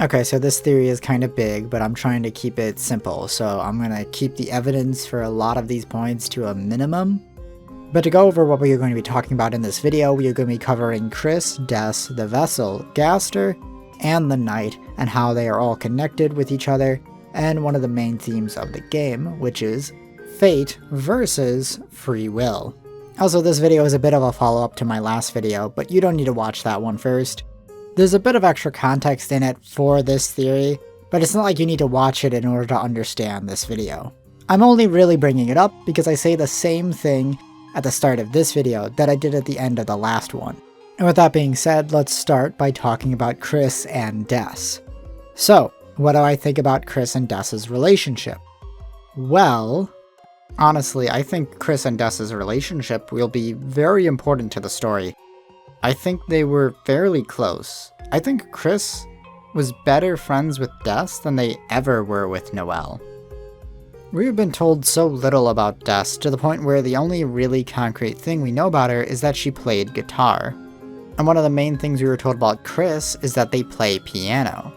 Okay, so this theory is kind of big, but I'm trying to keep it simple, so I'm gonna keep the evidence for a lot of these points to a minimum. But to go over what we are going to be talking about in this video, we are going to be covering Chris, Des, the Vessel, Gaster, and the Knight, and how they are all connected with each other, and one of the main themes of the game, which is fate versus free will. Also, this video is a bit of a follow-up to my last video, but you don't need to watch that one first. There's a bit of extra context in it for this theory, but it's not like you need to watch it in order to understand this video. I'm only really bringing it up because I say the same thing at the start of this video that I did at the end of the last one. And with that being said, let's start by talking about Chris and Des. So, what do I think about Chris and Des's relationship? Well, honestly, I think Chris and Des's relationship will be very important to the story. I think they were fairly close. I think Chris was better friends with Des than they ever were with Noelle. We've been told so little about Des to the point where the only really concrete thing we know about her is that she played guitar. And one of the main things we were told about Chris is that they play piano.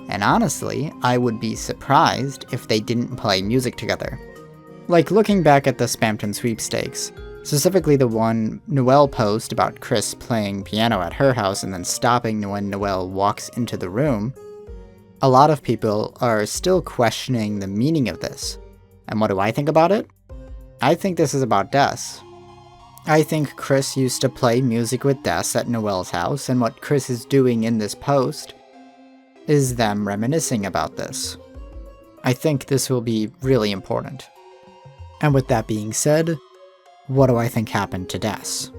And honestly, I would be surprised if they didn't play music together. Like looking back at the Spamton sweepstakes, specifically the one Noelle post about Chris playing piano at her house and then stopping when Noelle walks into the room, a lot of people are still questioning the meaning of this. And what do I think about it? I think this is about Des. I think Chris used to play music with Des at Noelle's house, and what Chris is doing in this post is them reminiscing about this. I think this will be really important. And with that being said, what do I think happened to Des?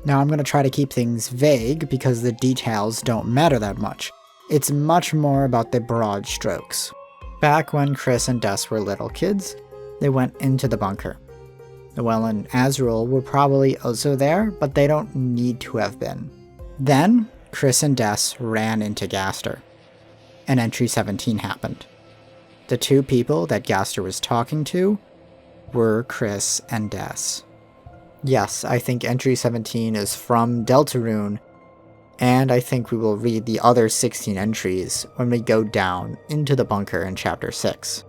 Now I'm going to try to keep things vague because the details don't matter that much. It's much more about the broad strokes. Back when Chris and Des were little kids, they went into the bunker. Noelle and Azrael were probably also there, but they don't need to have been. Then, Chris and Des ran into Gaster, and Entry 17 happened. The two people that Gaster was talking to were Chris and Des. Yes, I think Entry 17 is from Deltarune, and I think we will read the other 16 entries when we go down into the bunker in Chapter 6.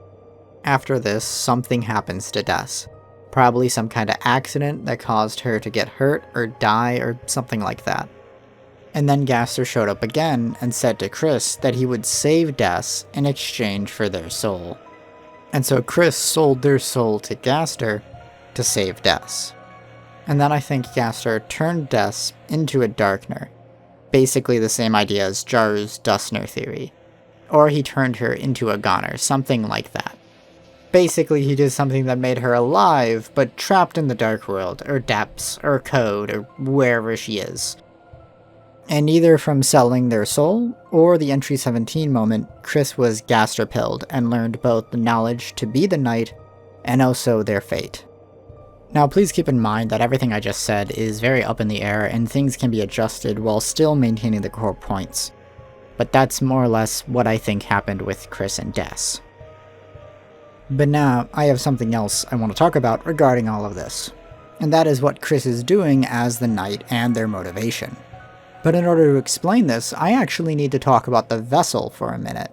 After this, something happens to Des. Probably some kind of accident that caused her to get hurt or die or something like that. And then Gaster showed up again and said to Chris that he would save Des in exchange for their soul. And so Chris sold their soul to Gaster to save Des. And then I think Gaster turned Des into a Darkner. Basically the same idea as Jaru's Dustner theory. Or he turned her into a Goner, something like that. Basically he did something that made her alive, but trapped in the Dark World, or depths, or code, or wherever she is. And either from selling their soul, or the Entry 17 moment, Chris was Gaster-pilled and learned both the knowledge to be the Knight, and also their fate. Now please keep in mind that everything I just said is very up in the air and things can be adjusted while still maintaining the core points. But that's more or less what I think happened with Chris and Des. But now I have something else I want to talk about regarding all of this. And that is what Chris is doing as the Knight and their motivation. But in order to explain this, I actually need to talk about the Vessel for a minute.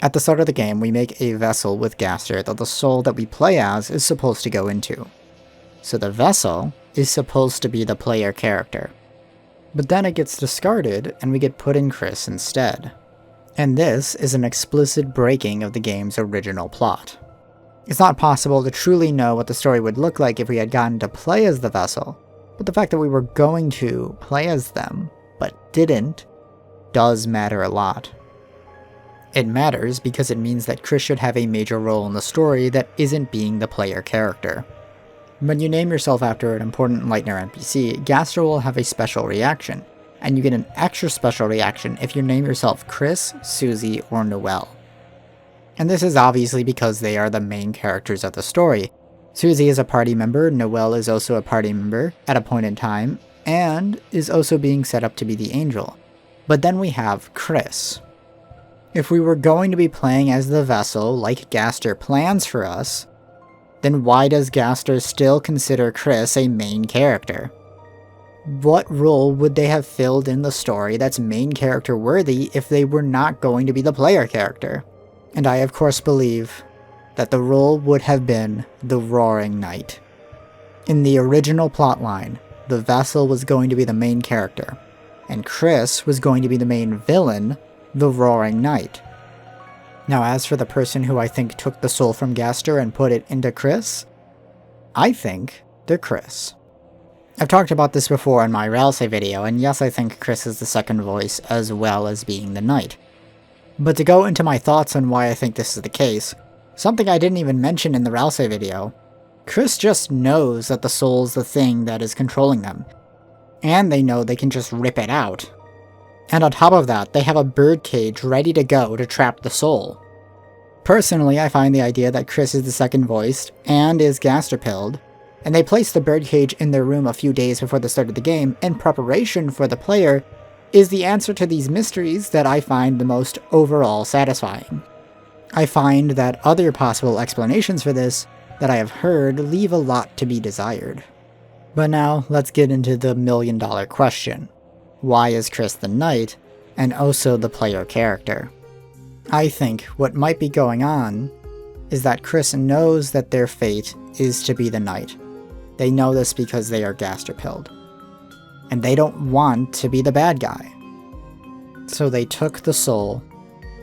At the start of the game, we make a vessel with Gaster that the soul that we play as is supposed to go into. So the Vessel is supposed to be the player character. But then it gets discarded and we get put in Chris instead. And this is an explicit breaking of the game's original plot. It's not possible to truly know what the story would look like if we had gotten to play as the Vessel, but the fact that we were going to play as them, but didn't, does matter a lot. It matters because it means that Chris should have a major role in the story that isn't being the player character. When you name yourself after an important Lightner NPC, Gaster will have a special reaction, and you get an extra special reaction if you name yourself Chris, Susie, or Noelle. And this is obviously because they are the main characters of the story. Susie is a party member, Noelle is also a party member at a point in time, and is also being set up to be the angel. But then we have Chris. If we were going to be playing as the Vessel like Gaster plans for us, then why does Gaster still consider Chris a main character? what role would they have filled in the story that's main character worthy if they were not going to be the player character? And I of course believe that the role would have been the Roaring Knight. In the original plotline, the vessel was going to be the main character, and Chris was going to be the main villain, the Roaring Knight. Now as for the person who I think took the soul from Gaster and put it into Chris, I think they're Chris. I've talked about this before in my Ralsei video, and yes, I think Chris is the second voice as well as being the knight. But to go into my thoughts on why I think this is the case, something I didn't even mention in the Ralsei video, Chris just knows that the soul's the thing that is controlling them, and they know they can just rip it out. And on top of that, they have a birdcage ready to go to trap the soul. Personally, I find the idea that Chris is the second voice, and is Gaster-pilled, and they placed the birdcage in their room a few days before the start of the game in preparation for the player, is the answer to these mysteries that I find the most overall satisfying. I find that other possible explanations for this that I have heard leave a lot to be desired. But now, let's get into the million-dollar question. Why is Chris the knight, and also the player character? I think what might be going on is that Chris knows that their fate is to be the knight. They know this because they are Gaster-pilled. And they don't want to be the bad guy. So they took the soul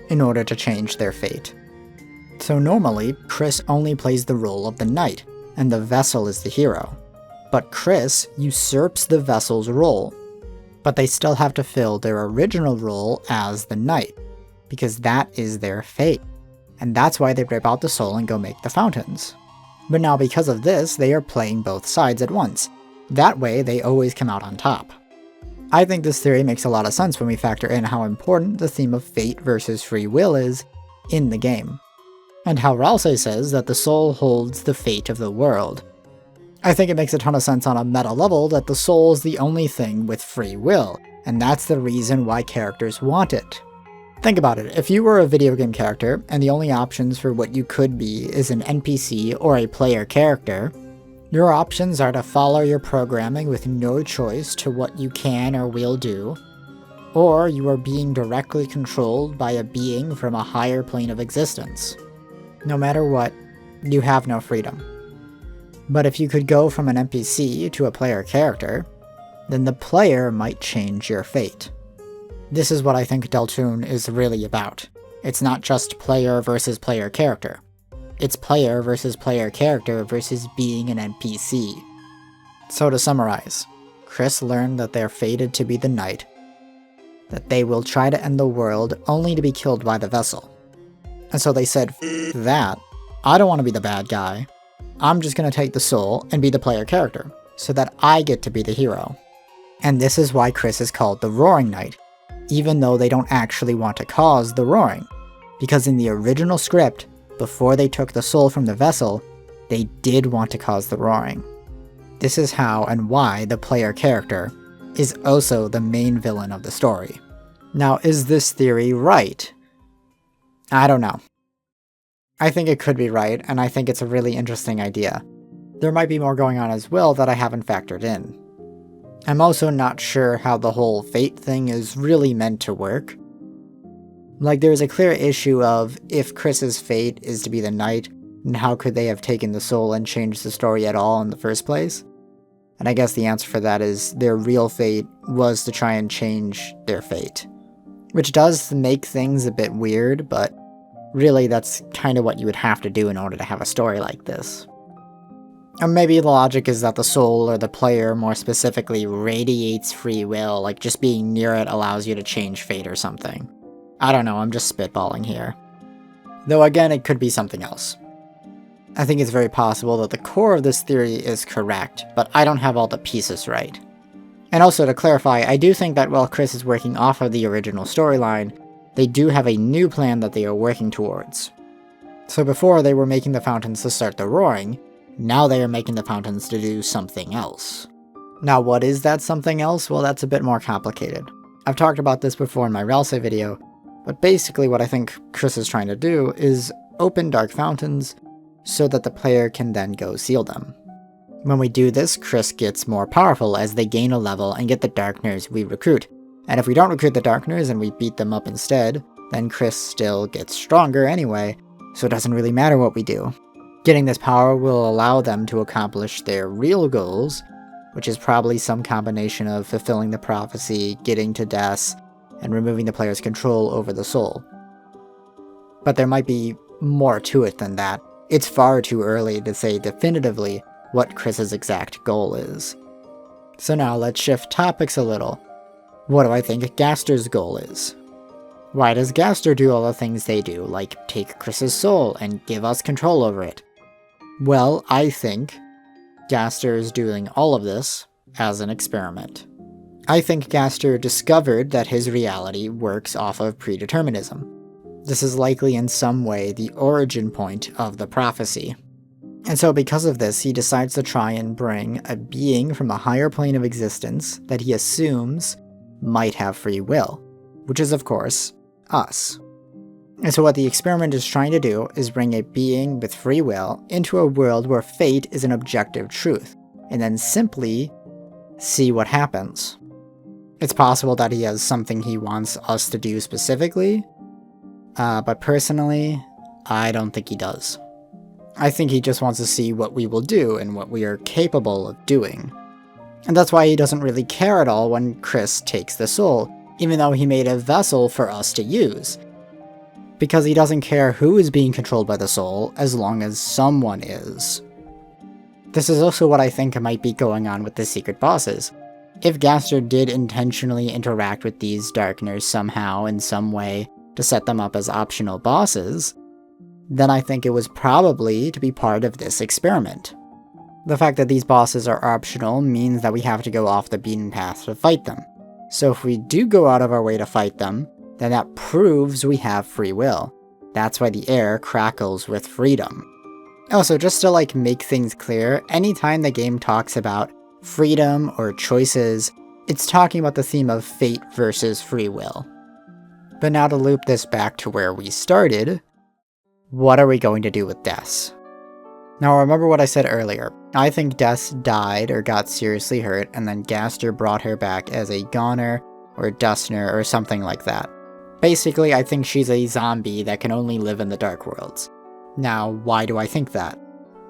in order to change their fate. So normally, Chris only plays the role of the knight, and the vessel is the hero. But Chris usurps the vessel's role. But they still have to fill their original role as the knight, because that is their fate. And that's why they rip out the soul and go make the fountains. But now because of this, they are playing both sides at once. That way, they always come out on top. I think this theory makes a lot of sense when we factor in how important the theme of fate versus free will is in the game. And how Ralsei says that the soul holds the fate of the world. I think it makes a ton of sense on a meta level that the soul is the only thing with free will, and that's the reason why characters want it. Think about it, if you were a video game character, and the only options for what you could be is an NPC or a player character, your options are to follow your programming with no choice to what you can or will do, or you are being directly controlled by a being from a higher plane of existence. No matter what, you have no freedom. But if you could go from an NPC to a player character, then the player might change your fate. This is what I think Deltarune is really about. It's not just player versus player character. It's player versus player character versus being an NPC. So to summarize, Chris learned that they're fated to be the knight, that they will try to end the world only to be killed by the vessel. And so they said, "F that, I don't want to be the bad guy. I'm just going to take the soul and be the player character, so that I get to be the hero." And this is why Chris is called the Roaring Knight, even though they don't actually want to cause the roaring. Because in the original script, before they took the soul from the vessel, they did want to cause the roaring. This is how and why the player character is also the main villain of the story. Now, is this theory right? I don't know. I think it could be right, and I think it's a really interesting idea. There might be more going on as well that I haven't factored in. I'm also not sure how the whole fate thing is really meant to work. Like, there's a clear issue of, if Chris's fate is to be the knight, then how could they have taken the soul and changed the story at all in the first place? And I guess the answer for that is their real fate was to try and change their fate. Which does make things a bit weird, but really that's kind of what you would have to do in order to have a story like this. Or maybe the logic is that the soul, or the player more specifically, radiates free will, like just being near it allows you to change fate or something. I don't know, I'm just spitballing here. Though again, it could be something else. I think it's very possible that the core of this theory is correct, but I don't have all the pieces right. And also to clarify, I do think that while Chris is working off of the original storyline, they do have a new plan that they are working towards. So before they were making the fountains to start the roaring, now they are making the fountains to do something else. Now what is that something else? Well, that's a bit more complicated. I've talked about this before in my Ralsei video, but basically what I think Chris is trying to do is open dark fountains so that the player can then go seal them. When we do this, Chris gets more powerful as they gain a level and get the Darkners we recruit. And if we don't recruit the Darkners and we beat them up instead, then Chris still gets stronger anyway, so it doesn't really matter what we do. Getting this power will allow them to accomplish their real goals, which is probably some combination of fulfilling the prophecy, getting to Des, and removing the player's control over the soul. But there might be more to it than that. It's far too early to say definitively what Chris's exact goal is. So now let's shift topics a little. What do I think Gaster's goal is? Why does Gaster do all the things they do, like take Chris's soul and give us control over it? Well, I think Gaster is doing all of this as an experiment. I think Gaster discovered that his reality works off of predeterminism. This is likely in some way the origin point of the prophecy. And so because of this, he decides to try and bring a being from a higher plane of existence that he assumes might have free will, which is of course us. And so what the experiment is trying to do is bring a being with free will into a world where fate is an objective truth, and then simply see what happens. It's possible that he has something he wants us to do specifically, but personally, I don't think he does. I think he just wants to see what we will do and what we are capable of doing. And that's why he doesn't really care at all when Chris takes the soul, even though he made a vessel for us to use. Because he doesn't care who is being controlled by the soul, as long as someone is. This is also what I think might be going on with the secret bosses. If Gaster did intentionally interact with these Darkners somehow in some way to set them up as optional bosses, then I think it was probably to be part of this experiment. The fact that these bosses are optional means that we have to go off the beaten path to fight them. So if we do go out of our way to fight them, then that proves we have free will. That's why the air crackles with freedom. Also, just to make things clear, anytime the game talks about freedom or choices, it's talking about the theme of fate versus free will. But now to loop this back to where we started, what are we going to do with Des? Now remember what I said earlier. I think Des died or got seriously hurt, and then Gaster brought her back as a goner or dustner or something like that. Basically, I think she's a zombie that can only live in the Dark Worlds. Now, why do I think that?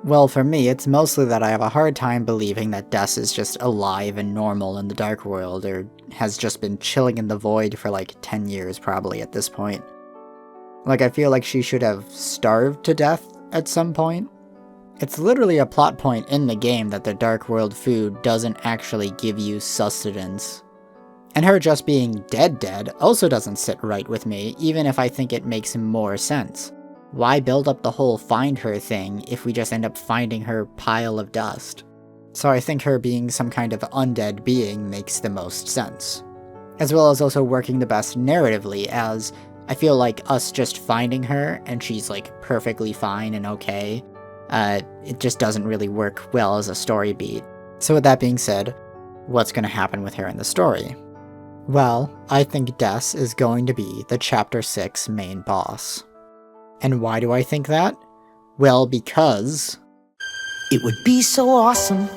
Well, for me, it's mostly that I have a hard time believing that Des is just alive and normal in the Dark World, or has just been chilling in the void for 10 years probably at this point. I feel like she should have starved to death at some point. It's literally a plot point in the game that the Dark World food doesn't actually give you sustenance. And her just being dead also doesn't sit right with me, even if I think it makes more sense. Why build up the whole find her thing if we just end up finding her pile of dust? So I think her being some kind of undead being makes the most sense. As well as also working the best narratively, as I feel like us just finding her and she's perfectly fine and okay, it just doesn't really work well as a story beat. So with that being said, what's going to happen with her in the story? Well, I think Des is going to be the Chapter 6 main boss. And why do I think that? Well, because it would be so awesome.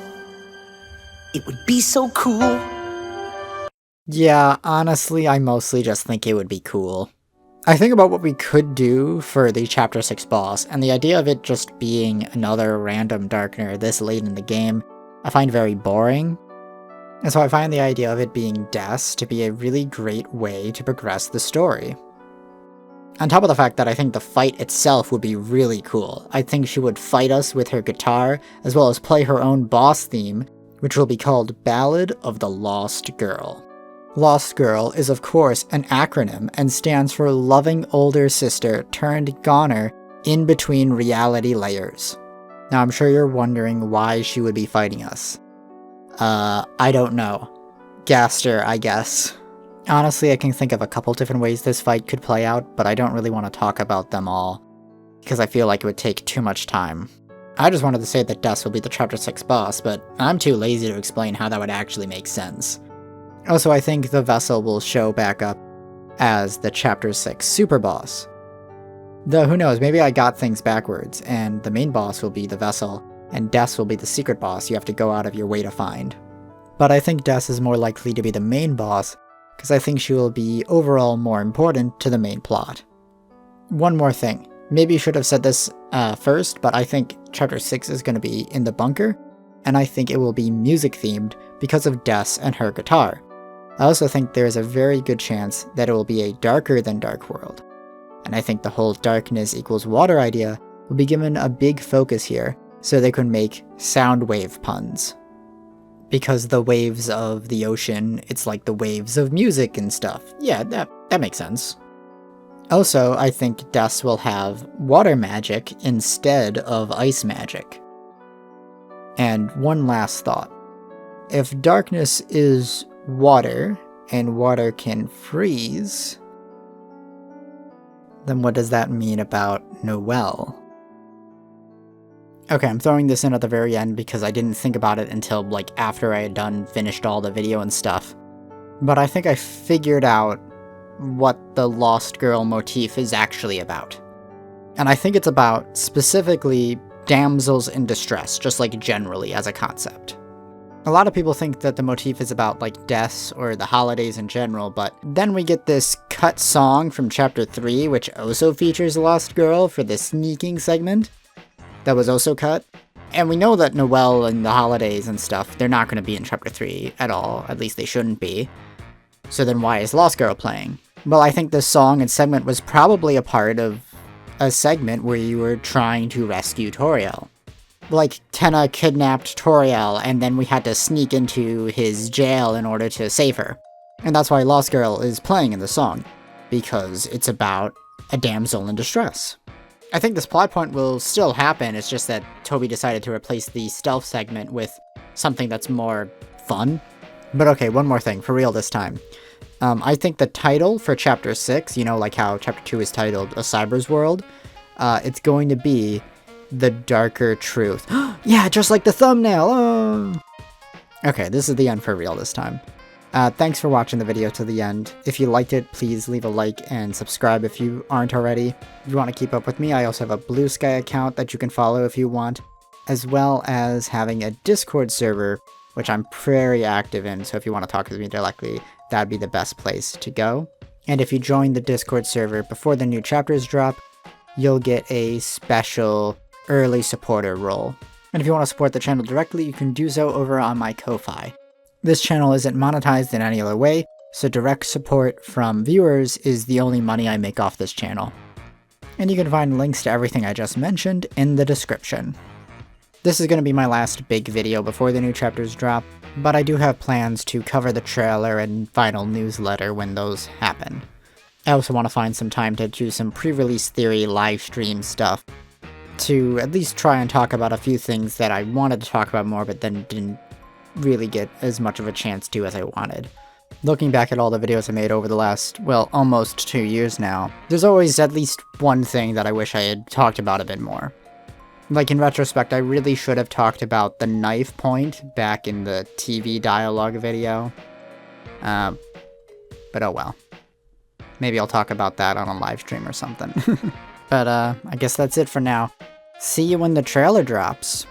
It would be so cool. Yeah, honestly, I mostly just think it would be cool. I think about what we could do for the Chapter 6 boss, and the idea of it just being another random Darkner this late in the game, I find very boring. And so I find the idea of it being Des to be a really great way to progress the story. On top of the fact that I think the fight itself would be really cool. I think she would fight us with her guitar, as well as play her own boss theme, which will be called Ballad of the Lost Girl. Lost Girl is of course an acronym and stands for Loving Older Sister Turned Goner in Between Reality Layers. Now I'm sure you're wondering why she would be fighting us. I don't know. Gaster, I guess. Honestly, I can think of a couple different ways this fight could play out, but I don't really want to talk about them all, because I feel like it would take too much time. I just wanted to say that Des will be the Chapter 6 boss, but I'm too lazy to explain how that would actually make sense. Also, I think the vessel will show back up as the Chapter 6 super boss. Though who knows, maybe I got things backwards, and the main boss will be the vessel, and Des will be the secret boss you have to go out of your way to find. But I think Des is more likely to be the main boss, because I think she will be overall more important to the main plot. One more thing. Maybe you should have said this first, but I think Chapter 6 is going to be in the bunker, and I think it will be music-themed because of Des and her guitar. I also think there is a very good chance that it will be a darker than dark world. And I think the whole darkness equals water idea will be given a big focus here, so they can make sound wave puns. Because the waves of the ocean, it's like the waves of music and stuff. Yeah, that makes sense. Also, I think Des will have water magic instead of ice magic. And one last thought. If darkness is water, and water can freeze, then what does that mean about Noelle? Okay, I'm throwing this in at the very end because I didn't think about it until like after I had finished all the video and stuff. But I think I figured out what the Lost Girl motif is actually about. And I think it's about specifically damsels in distress, just like generally as a concept. A lot of people think that the motif is about like deaths or the holidays in general, but then we get this cut song from Chapter 3, which also features a Lost Girl for the sneaking segment. That was also cut. And we know that Noelle and the holidays and stuff, they're not going to be in Chapter 3 at all. At least they shouldn't be. So then why is Lost Girl playing? Well, I think this song and segment was probably a part of a segment where you were trying to rescue Toriel. Like, Tenna kidnapped Toriel, and then we had to sneak into his jail in order to save her. And that's why Lost Girl is playing in the song, because it's about a damsel in distress. I think this plot point will still happen, it's just that Toby decided to replace the stealth segment with something that's more fun. But okay, one more thing, for real this time. I think the title for Chapter 6, you know, like how Chapter 2 is titled A Cyber's World, it's going to be The Darker Truth. Yeah, just like the thumbnail! Oh! Okay, this is the end for real this time. Thanks for watching the video to the end. If you liked it, please leave a like and subscribe if you aren't already. If you want to keep up with me, I also have a Blue Sky account that you can follow if you want, as well as having a Discord server, which I'm very active in, so if you want to talk with me directly, that'd be the best place to go. And if you join the Discord server before the new chapters drop, you'll get a special early supporter role. And if you want to support the channel directly, you can do so over on my Ko-Fi. This channel isn't monetized in any other way, so direct support from viewers is the only money I make off this channel. And you can find links to everything I just mentioned in the description. This is going to be my last big video before the new chapters drop, but I do have plans to cover the trailer and final newsletter when those happen. I also want to find some time to do some pre-release theory live stream stuff, to at least try and talk about a few things that I wanted to talk about more but then didn't really get as much of a chance to as I wanted. Looking back at all the videos I made over the last, well, almost 2 years now, there's always at least one thing that I wish I had talked about a bit more. Like, in retrospect, I really should have talked about the knife point back in the TV dialogue video. But oh well. Maybe I'll talk about that on a live stream or something. But I guess that's it for now. See you when the trailer drops.